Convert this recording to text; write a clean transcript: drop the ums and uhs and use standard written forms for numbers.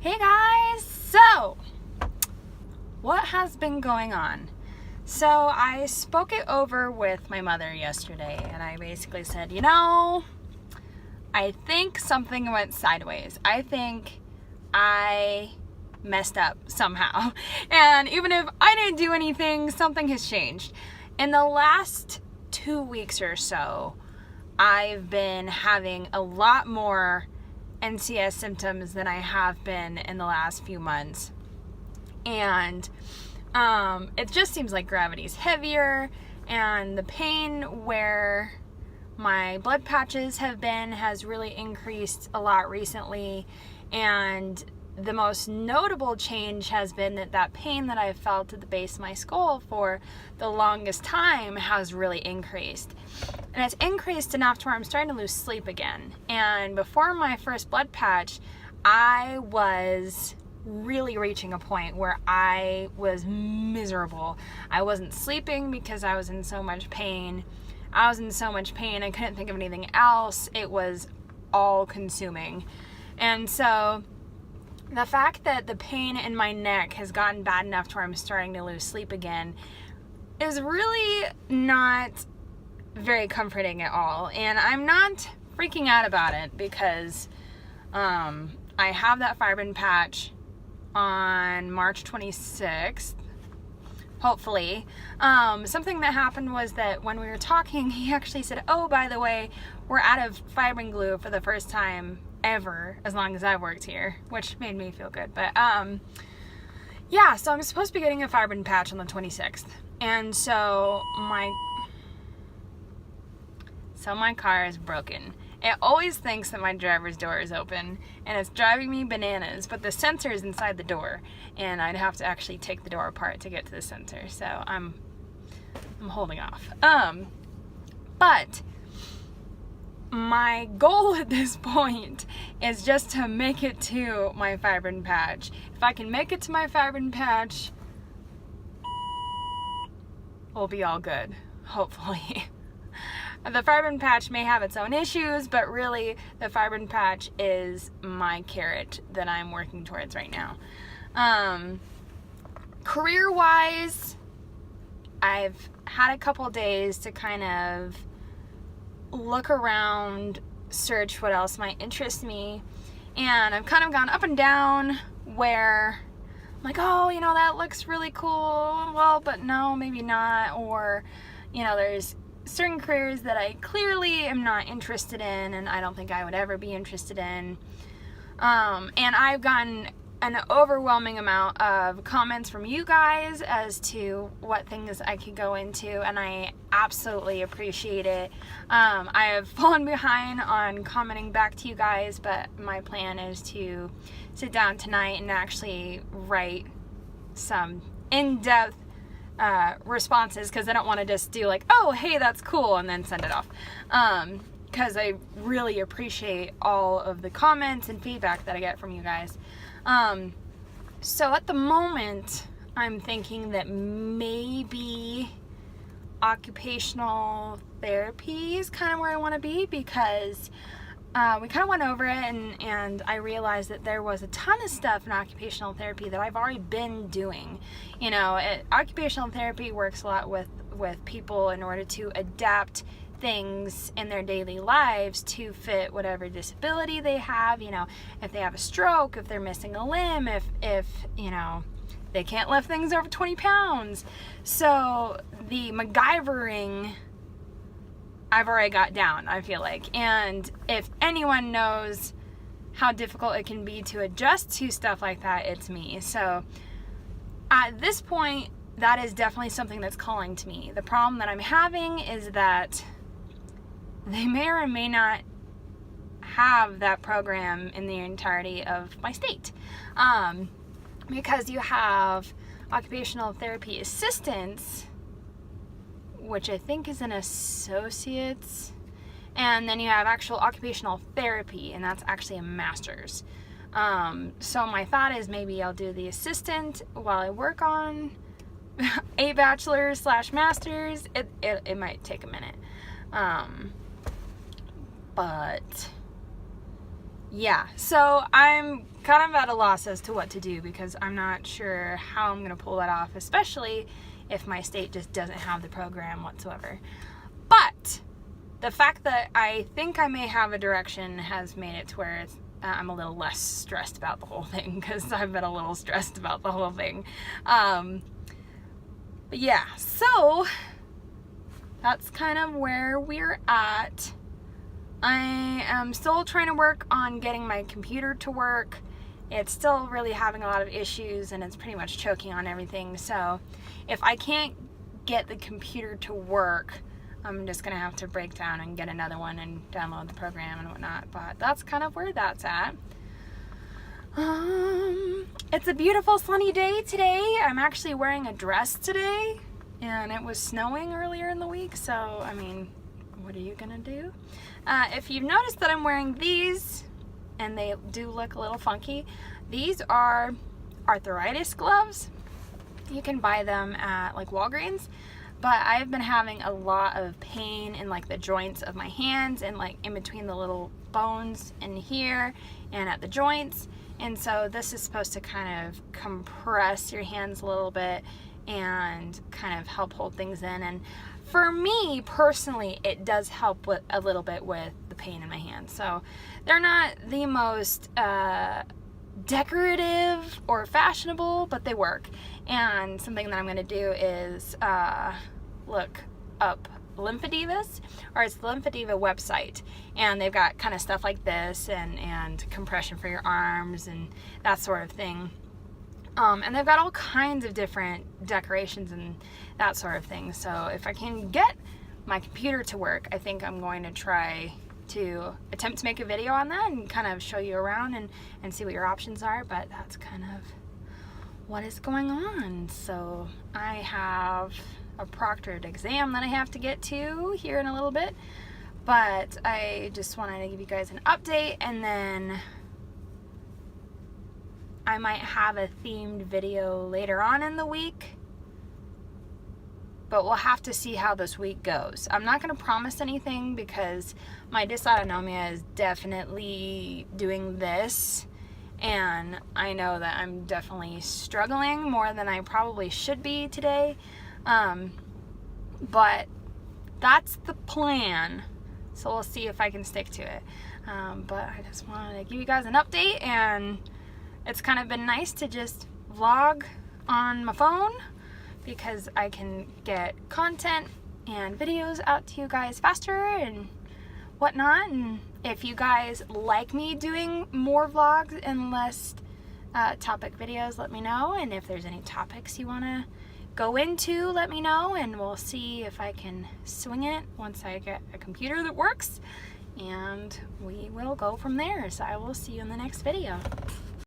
Hey guys! So, what has been going on? So, I spoke it over with my mother yesterday, and I basically said, I think something went sideways. I think I messed up somehow. And even if I didn't do anything, something has changed. In the last 2 weeks or so, I've been having a lot more NCS symptoms than I have been in the last few months. And it just seems like gravity's heavier, and the pain where my blood patches have been has really increased a lot recently. And the most notable change has been that pain that I felt at the base of my skull for the longest time has really increased. And it's increased enough to where I'm starting to lose sleep again. And before my first blood patch, I was really reaching a point where I was miserable. I wasn't sleeping because I was in so much pain. I couldn't think of anything else. It was all consuming. And so the fact that the pain in my neck has gotten bad enough to where I'm starting to lose sleep again is really not very comforting at all. And I'm not freaking out about it because I have that fibrin patch on March 26th, hopefully. Something that happened was that when we were talking, he actually said, oh, by the way, we're out of fibrin glue for the first time ever, as long as I've worked here, which made me feel good. But yeah, so I'm supposed to be getting a fibrin patch on the 26th. And so my car is broken. It always thinks that my driver's door is open, and it's driving me bananas, but the sensor is inside the door, and I'd have to actually take the door apart to get to the sensor, so I'm holding off. But my goal at this point is just to make it to my fibrin patch. If I can make it to my fibrin patch, we'll be all good, hopefully. The fibrin patch may have its own issues, but really the fibrin patch is my carrot that I'm working towards right now. Career-wise, I've had a couple days to kind of look around, search what else might interest me, and I've kind of gone up and down where I'm like, oh, that looks really cool, well, but no, maybe not, or, there's certain careers that I clearly am not interested in, and I don't think I would ever be interested in. And I've gotten an overwhelming amount of comments from you guys as to what things I could go into, and I absolutely appreciate it. I have fallen behind on commenting back to you guys, but my plan is to sit down tonight and actually write some in-depth responses, because I don't want to just do like, oh, hey, that's cool, and then send it off. Because I really appreciate all of the comments and feedback that I get from you guys. So at the moment, I'm thinking that maybe occupational therapy is kind of where I want to be, because we kind of went over it, and I realized that there was a ton of stuff in occupational therapy that I've already been doing. Occupational therapy works a lot with people in order to adapt things in their daily lives to fit whatever disability they have. If they have a stroke, if they're missing a limb, if they can't lift things over 20 pounds. So the MacGyvering I've already got down, I feel like. And if anyone knows how difficult it can be to adjust to stuff like that, it's me. So at this point, that is definitely something that's calling to me. The problem that I'm having is that they may or may not have that program in the entirety of my state. Because you have occupational therapy assistants, which I think is an associate's, and then you have actual occupational therapy, and that's actually a master's. So my thought is maybe I'll do the assistant while I work on a bachelor's / master's. It might take a minute. But yeah, so I'm kind of at a loss as to what to do, because I'm not sure how I'm going to pull that off, especially if my state just doesn't have the program whatsoever. But the fact that I think I may have a direction has made it to where I'm a little less stressed about the whole thing, because I've been a little stressed about the whole thing. But yeah, so that's kind of where we're at. I am still trying to work on getting my computer to work. It's still really having a lot of issues, and it's pretty much choking on everything. So if I can't get the computer to work, I'm just going to have to break down and get another one and download the program and whatnot. But that's kind of where that's at. It's a beautiful sunny day today. I'm actually wearing a dress today, and it was snowing earlier in the week. So, I mean, what are you going to do? If you've noticed that I'm wearing these, and they do look a little funky, these are arthritis gloves. You can buy them at like Walgreens. But I've been having a lot of pain in like the joints of my hands and like in between the little bones in here and at the joints. And so this is supposed to kind of compress your hands a little bit and kind of help hold things in. And for me personally, it does help with a little bit with the pain in my hands. So they're not the most decorative or fashionable, but they work. And something that I'm going to do is look up Lymphedivas, or it's the Lymphediva website, and they've got kind of stuff like this and compression for your arms and that sort of thing. And they've got all kinds of different decorations and that sort of thing. So if I can get my computer to work, I think I'm going to try to attempt to make a video on that and kind of show you around and see what your options are. But that's kind of what is going on. So I have a proctored exam that I have to get to here in a little bit, but I just wanted to give you guys an update, and then I might have a themed video later on in the week, but we'll have to see how this week goes. I'm not going to promise anything because my dysautonomia is definitely doing this, and I know that I'm definitely struggling more than I probably should be today. But that's the plan, so we'll see if I can stick to it. But I just wanted to give you guys an update, and it's kind of been nice to just vlog on my phone because I can get content and videos out to you guys faster and whatnot. And if you guys like me doing more vlogs and less topic videos, let me know. And if there's any topics you want to go into, let me know, and we'll see if I can swing it once I get a computer that works, and we will go from there. So I will see you in the next video.